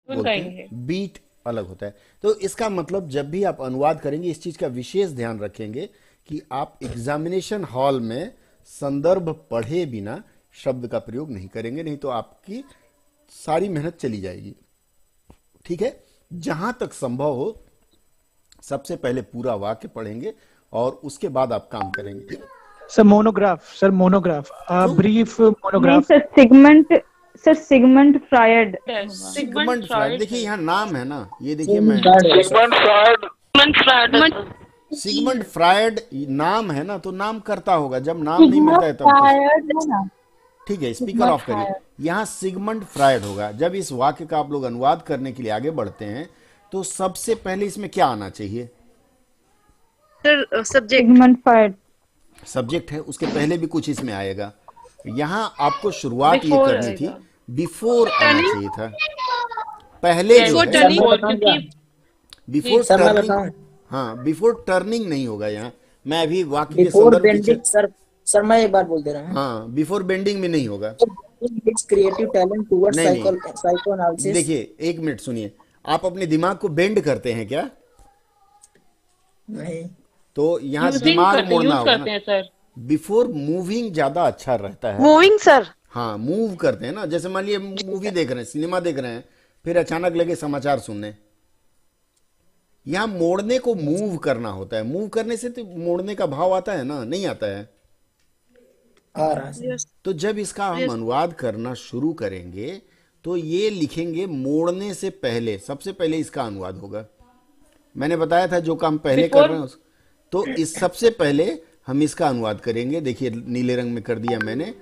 बोलते कहेंगे। हैं, बीट अलग होता है। तो इसका मतलब जब भी आप अनुवाद करेंगे इस चीज का विशेष ध्यान रखेंगे कि आप एग्जामिनेशन हॉल में संदर्भ पढ़े बिना शब्द का प्रयोग नहीं करेंगे, नहीं तो आपकी सारी मेहनत चली जाएगी। ठीक है, जहां तक संभव हो सबसे पहले पूरा वाक्य पढ़ेंगे और उसके बाद आप काम करेंगे। सर मोनोग्राफ क्यों? ब्रीफ नहीं मोनोग्राफ। सर सिगमंड फ्रायड होगा। सिगमंड सिगमंड फ्रायड, फ्रॉइड देखिए है। यहाँ नाम है ना, ये देखिए सिगमंड मैं फ्रायड है सर। सिगमंड फ्रॉइड है सर। सिगमंड फ्रायड नाम है ना, तो नाम करता होगा, जब नाम नहीं मिलता है तब तो। फ्रायड है ना। ठीक है, स्पीकर सिग्मंड ऑफ करिए। फ्रायड। यहाँ सिगमंड फ्रायड होगा। जब इस वाक्य का आप लोग अनुवाद करने के लिए आगे बढ़ते हैं तो सबसे पहले इसमें क्या आना चाहिए? Sir subject. Sigmund Freud. Subject है, उसके पहले भी कुछ इसमें आएगा। यहाँ आपको शुरुआत ये बिफोर करनी थी, आएगा। बिफोर आना टर्निंग। चाहिए था। पहले जो बिफोर है सर टर्निंग। मैं बताऊं क्या? क्योंकि बिफोर सर मैं टर्निंग, बताऊं। हाँ बिफोर टर्निंग नहीं होगा यहाँ। मैं अभी वाक्य के बिफोर संदर्भ की बेंडिंग सर मैं एक बार बोल दे रहा हूँ। हाँ बिफोर बेंडिंग में नहीं होगा। क्रिएटिव टैलेंट टुवर्ड्स नहीं नहीं, साइको एनालिसिस। देखिए एक मिनट सुनिए, आप अपने दिमाग को बेंड करते हैं क्या? नहीं तो यहाँ यूजिंग दिमाग करते मोड़ना यूज होगा करते ना। हैं सर। बिफोर मूविंग ज्यादा अच्छा रहता है। Moving sir. हाँ मूव करते हैं ना, जैसे मान लिए मूवी देख रहे हैं, सिनेमा देख रहे हैं, फिर अचानक लगे समाचार सुनने। यहाँ मोड़ने को मूव करना होता है। मूव करने से तो मोड़ने का भाव आता है ना, नहीं आता है। आ रहा है। तो जब इसका हम अनुवाद करना शुरू करेंगे तो ये लिखेंगे मोड़ने से पहले, सबसे पहले इसका अनुवाद होगा। मैंने बताया था जो काम पहले कर बिफोर रहे हैं तो इस सबसे पहले हम इसका अनुवाद करेंगे। देखिए नीले रंग में कर दिया मैंने।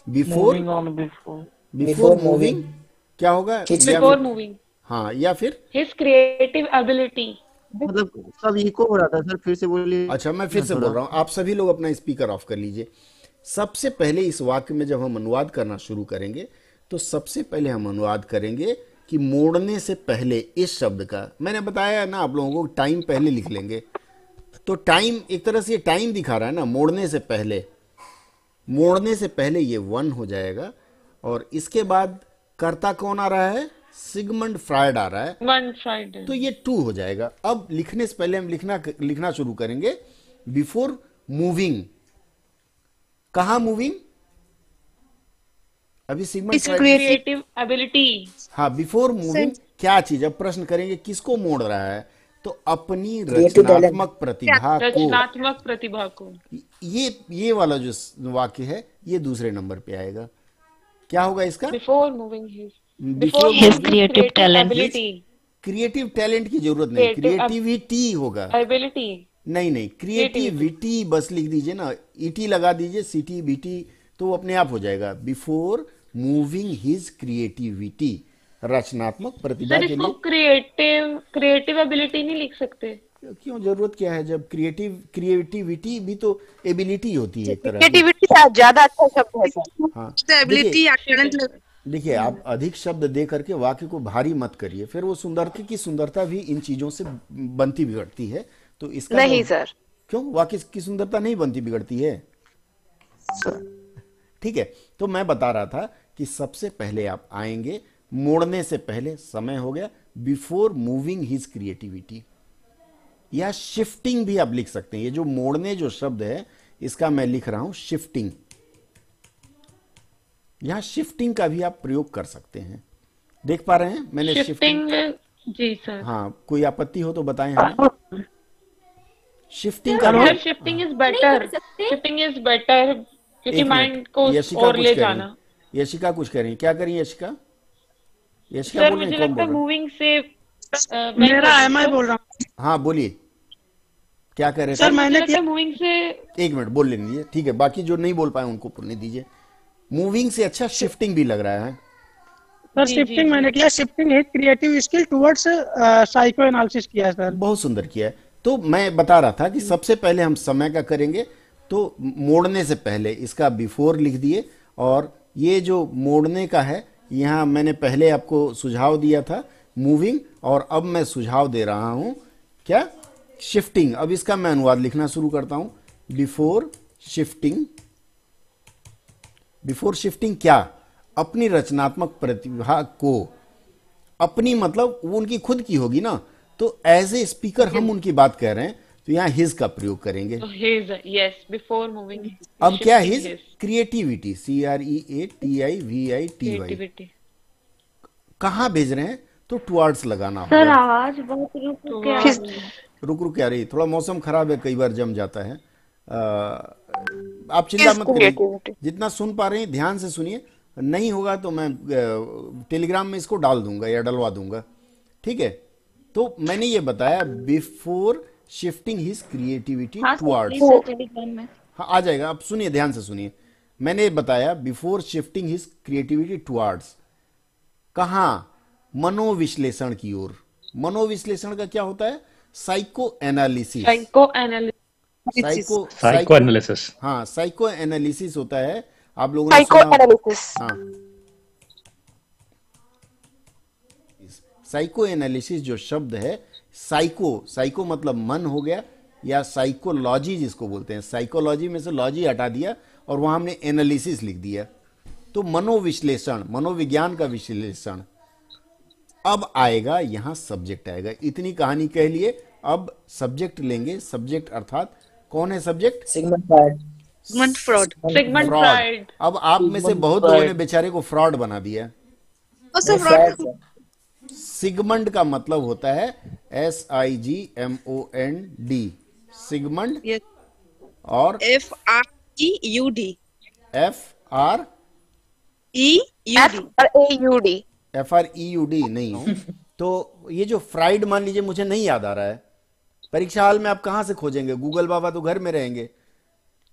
Before, moving on before before moving क्या होगा? ठीक या बिफोर फिर मूविंग हाँ, या फिर हिज क्रिएटिव एबिलिटी। मतलब सब इको हो रहा था सर, फिर से बोलिए। अच्छा मैं फिर से बोल रहा हूँ, आप सभी लोग अपना स्पीकर ऑफ कर लीजिए। सबसे पहले इस वाक्य में जब हम अनुवाद करना शुरू करेंगे तो सबसे पहले हम अनुवाद करेंगे कि मोड़ने से पहले इस शब्द का, मैंने बताया ना आप लोगों को, टाइम पहले लिख लेंगे। तो टाइम एक तरह से ये टाइम दिखा रहा है ना, मोड़ने से पहले। मोड़ने से पहले ये 1 हो जाएगा और इसके बाद कर्ता कौन आ रहा है? सिगमंड फ्रायड आ रहा है, वन फ्राइडे। तो ये 2 हो जाएगा। अब लिखने से पहले हम लिखना शुरू करेंगे बिफोर मूविंग। कहा मूविंग? अभी सिगमंड इस फ्रायड, क्रिएटिव एबिलिटी। हाँ बिफोर मूविंग क्या चीज? अब प्रश्न करेंगे किसको मोड़ रहा है? तो अपनी Creative talent। रचनात्मक प्रतिभा को। रचनात्मक प्रतिभा को। ये वाला जो वाक्य है ये दूसरे नंबर पे आएगा। क्या होगा इसका? Before moving his before His creative talent। Ability. Creative talent की जरूरत नहीं, Creative क्रिएटिविटी होगा। एबिलिटी। नहीं नहीं, क्रिएटिविटी बस लिख दीजिए ना, ईटी लगा दीजिए, सीटी बीटी, तो वो अपने आप हो जाएगा। बिफोर मूविंग हिज क्रिएटिविटी, रचनात्मक प्रतिभा सर के इसको लिए। क्रिएटिव एबिलिटी नहीं लिख सकते? क्यों, जरूरत क्या है? जब क्रिएटिविटी भी तो एबिलिटी होती है एक तरह की। क्रिएटिविटी ज्यादा अच्छा शब्द है सर। हाँ तो एबिलिटी देखिए, या टैलेंट। देखिए आप अधिक शब्द दे करके वाक्य को भारी मत करिए, फिर वो सुंदरता की सुंदरता भी इन चीजों से बनती बिगड़ती है। तो इसका नहीं जो- सर। क्यों, वाक्य की सुंदरता नहीं बनती बिगड़ती है? ठीक है, तो मैं बता रहा था कि सबसे पहले आप आएंगे, मोड़ने से पहले समय हो गया, बिफोर मूविंग हिज क्रिएटिविटी। या शिफ्टिंग भी आप लिख सकते हैं। ये जो मोड़ने जो शब्द है इसका मैं लिख रहा हूं शिफ्टिंग। यहां शिफ्टिंग का भी आप प्रयोग कर सकते हैं। देख पा रहे हैं मैंने शिफ्टिंग? शिफ्टिंग। जी सर। हाँ, कोई आपत्ति हो तो बताएं हमें। शिफ्टिंग का sir shifting is better. Shifting is better क्योंकि एक माइंड मिनट, को यशिका और कुछ ले कह रही जाना। है। यशिका कुछ कह रही है, क्या करी यशिका? यशिका सर बोल रही मुझे है, कौन लगता बोल है रहा है? मूविंग से मेरा एम आई बोल रहा हूँ हाँ बोलिए, क्या कह रहे सर। थे? मुझे मैंने लगता है मूविंग से। एक मिनट बोल लेने दीजिए, ठीक है, बाकी जो नहीं बोल पाए उनको बोलने दीजिए। मूविंग से अच्छा शिफ्टिंग भी लग रहा है। सर जी, शिफ्टिंग जी, मैंने किया। शिफ्टिंग है creative skill towards psycho analysis किया है सर। बहुत सुंदर किया है। तो मैं बता रहा था कि सबसे पहले हम समय का करेंगे, तो मोड़ने से पहले इसका बिफोर लिख दिए। और ये जो मोड़ने का है, यहाँ मैंने पहले आपको सुझाव दिया था मूविंग, और अब मैं सुझाव दे रहा हूं क्या? शिफ्टिंग। अब इसका मैं अनुवाद लिखना शुरू करता हूं, बिफोर शिफ्टिंग। बिफोर शिफ्टिंग क्या? अपनी रचनात्मक प्रतिभा को अपनी मतलब वो उनकी खुद की होगी ना, तो एज ए स्पीकर हम उनकी बात कह रहे हैं तो यहाँ हिज का प्रयोग करेंगे। So his, yes, before moving. अब क्या shifting his? Creativity, CREATIVITY। creativity. कहाँ भेज रहे हैं? तो टुवर्ड्स लगाना सर होगा। आवाज बहुत रुक रुक के आ रही है। रुक रुक आ रही, थोड़ा मौसम खराब है, कई बार जम जाता है। आप चिंता मत करिए, जितना सुन पा रहे हैं ध्यान से सुनिए, नहीं होगा तो मैं टेलीग्राम में इसको डाल दूंगा या डलवा दूंगा, ठीक है। तो मैंने ये बताया before shifting his creativity towards. हाँ आ जाएगा, अब सुनिए ध्यान से सुनिए। मैंने बताया before shifting his creativity towards, कहाँ? मनोविश्लेषण की ओर। मनोविश्लेषण का क्या होता है? Psycho analysis. Psycho analysis. हाँ, साइको एनालिसिस होता है। आप लोगों ने सुना? हाँ, साइको एनालिसिस जो शब्द है, साइको मतलब मन हो गया, या साइकोलॉजी जिसको बोलते हैं। साइकोलॉजी में से लॉजी हटा दिया और वहां हमने एनालिसिस लिख दिया। तो मनोविश्लेषण, मनोविज्ञान का विश्लेषण। अब आएगा यहां सब्जेक्ट आएगा। इतनी कहानी कह लिए, अब सब्जेक्ट लेंगे। सब्जेक्ट अर्थात कौन है subject? Sigmund Freud. Sigmund Freud. Sigmund Freud. अब आप में से बहुत लोगों ने बेचारे को फ्रॉड बना दिया। सिगमंड का मतलब होता है SIGMOND, सिगमंड। Yes. और FREUD. FREUD नहीं। तो ये जो फ्राइड, मान लीजिए मुझे नहीं याद आ रहा है, परीक्षा हाल में आप कहां से खोजेंगे? गूगल बाबा तो घर में रहेंगे।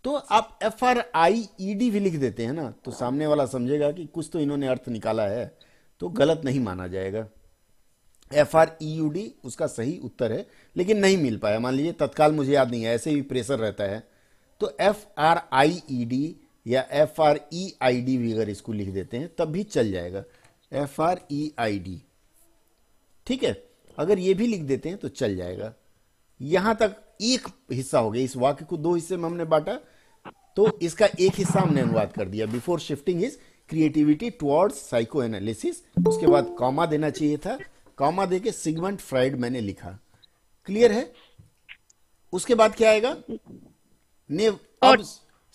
तो आप FRIED भी लिख देते हैं ना, तो सामने वाला समझेगा कि कुछ तो इन्होंने अर्थ निकाला है, तो गलत नहीं माना जाएगा। FREUD उसका सही उत्तर है, लेकिन नहीं मिल पाया। मान लीजिए तत्काल मुझे याद नहीं है, ऐसे भी प्रेशर रहता है, तो FRIED या FREID भी अगर इसको लिख देते हैं तब भी चल जाएगा। FREID, ठीक है। अगर ये भी लिख देते हैं तो चल जाएगा। यहां तक एक हिस्सा हो गया। इस वाक्य को दो हिस्से में हमने बांटा, तो इसका एक हिस्सा हमने अनुवाद कर दिया, before shifting his creativity towards psycho analysis. उसके बाद कॉमा देना चाहिए था, कॉमा देके सिगमंड फ्राइड मैंने लिखा। क्लियर है? उसके बाद क्या आएगा? ने अब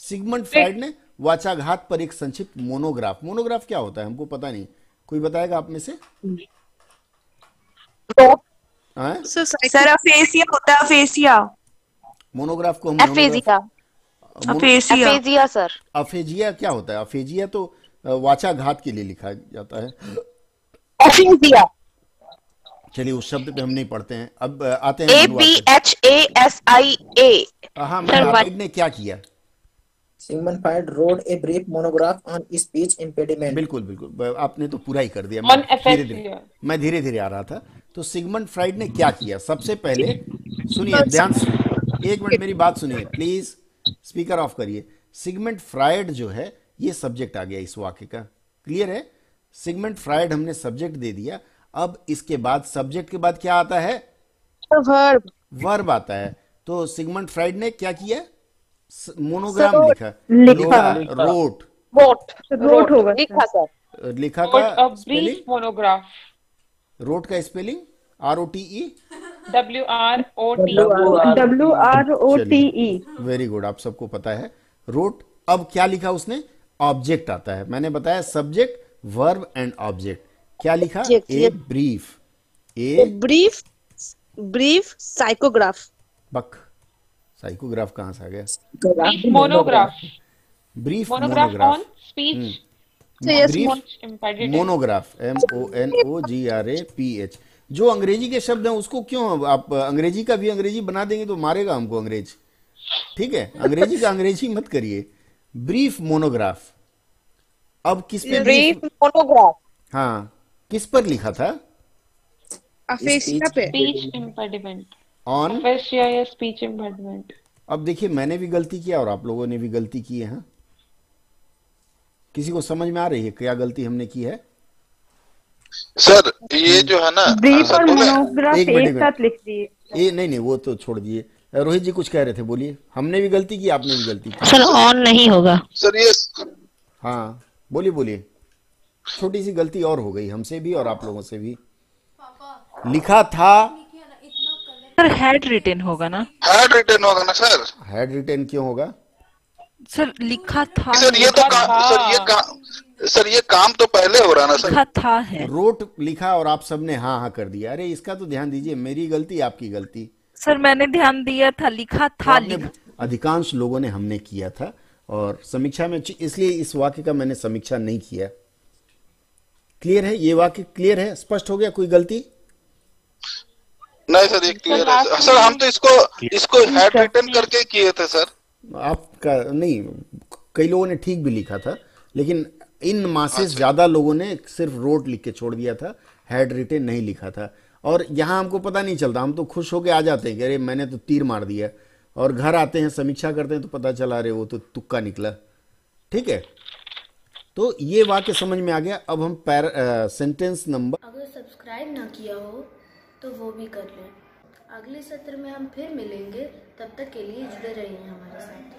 सिगमंड फ्राइड ने वाचाघात पर एक संक्षिप्त मोनोग्राफ। मोनोग्राफ क्या होता है हमको पता नहीं, कोई बताएगा आप में से? हाँ? सर अफेसिया होता है, अफेसिया। मोनोग्राफ को हम अफेजिया। Aphasia sir. अफेजिया क्या होता है? अफेजिया तो वाचाघात के लिए लिखा जाता है। अफेजिया। चलिए उस शब्द पे हम नहीं पढ़ते हैं। अब आते हैं ABHASIA। हाँ, फ्राइड ने क्या किया? Sigmund Freud road a brief monograph on speech impediment. बिल्कुल बिल्कुल, आपने तो पूरा ही कर दिया। मैं धीरे धीरे आ रहा था। तो सिगमंड फ्राइड ने क्या किया? सबसे पहले सुनिए ध्यान से, एक मिनट मेरी बात सुनिए प्लीज, स्पीकर ऑफ करिए। सिगमंड फ्राइड जो है ये सब्जेक्ट आ गया इस वाक्य का। क्लियर है? सिगमंड फ्राइड हमने सब्जेक्ट दे दिया। अब इसके बाद सब्जेक्ट के बाद क्या आता है? वर्ब आता है। तो सिगमंड फ्राइड ने क्या किया? मोनोग्राम लिखा। रोट होगा सर। लिखा का स्पेलिंग? मोनोग्राफ। रोट का spelling ROTE। WROTE। Very good, आप सबको पता है। रोट। अब क्या लिखा उसने? ऑब्जेक्ट आता है। मैंने बताया सब्जेक्ट, वर्ब एंड ऑब्जेक्ट। क्या लिखा? A brief. ब्रीफ साइकोग्राफ। बक, साइकोग्राफ कहां से आ गया? Monograph. Brief monograph monograph. On speech brief monograph MONOGRAPH। जो अंग्रेजी के शब्द हैं उसको क्यों आप अंग्रेजी का भी अंग्रेजी बना देंगे तो मारेगा हमको अंग्रेज। ठीक है, अंग्रेजी का अंग्रेजी मत करिए। Brief monograph. अब किस पे ब्रीफ मोनोग्राफ? हाँ, किस पर लिखा था? अफेसिया पे। Speech impediment. ऑन अफेसिया या स्पीच इम्पेडिमेंट। अब देखिए मैंने भी गलती किया और आप लोगों ने भी गलती की है। हाँ? किसी को समझ में आ रही है क्या गलती हमने की है? सर ये जो है ना, ब्रीफ और मोनोग्राफ एक साथ लिख दिए। नहीं वो तो छोड़ दिए। रोहित जी कुछ कह रहे थे, बोलिए। हमने भी गलती की, आपने भी गलती की। सर ऑन नहीं होगा सर ये। हाँ बोलिए। छोटी सी गलती और हो गई हमसे भी और आप लोगों से भी। लिखा था। सर हैड रिटन होगा ना? हैड रिटन होगा ना सर? हैड रिटन क्यों होगा? सर लिखा था। सर ये तो काम, सर ये काम तो पहले हो रहा ना सर? लिखा था है। रोट लिखा और आप सबने हाँ हाँ कर दिया। अरे इसका तो ध्यान दीजिए, मेरी गलती आपकी गलती। सर मैंने ध्यान दिया था, लिखा था। अधिकांश लोगों ने हमने किया था और समीक्षा में, इसलिए इस वाक्य का मैंने समीक्षा नहीं किया। क्लियर है? ये वाक्य क्लियर है? स्पष्ट हो गया? कोई गलती नहीं सर, ये क्लियर है सर। हम तो इसको हैड रिटन करके किए थे सर। आपका नहीं, कई लोगों ने ठीक भी लिखा था, लेकिन इन मासेस ज्यादा लोगों ने सिर्फ रोट लिख के छोड़ दिया था, हैड रिटन नहीं लिखा था। और यहाँ हमको पता नहीं चलता, हम तो खुश होके आ जाते हैं कि अरे मैंने तो तीर मार दिया, और घर आते हैं समीक्षा करते हैं तो पता चला अरे वो तो तुक्का निकला। ठीक है, तो ये वाक्य समझ में आ गया। अब हम सेंटेंस नंबर, अगर सब्सक्राइब ना किया हो तो वो भी कर लें। अगले सत्र में हम फिर मिलेंगे, तब तक के लिए जुड़े रहिए हमारे साथ।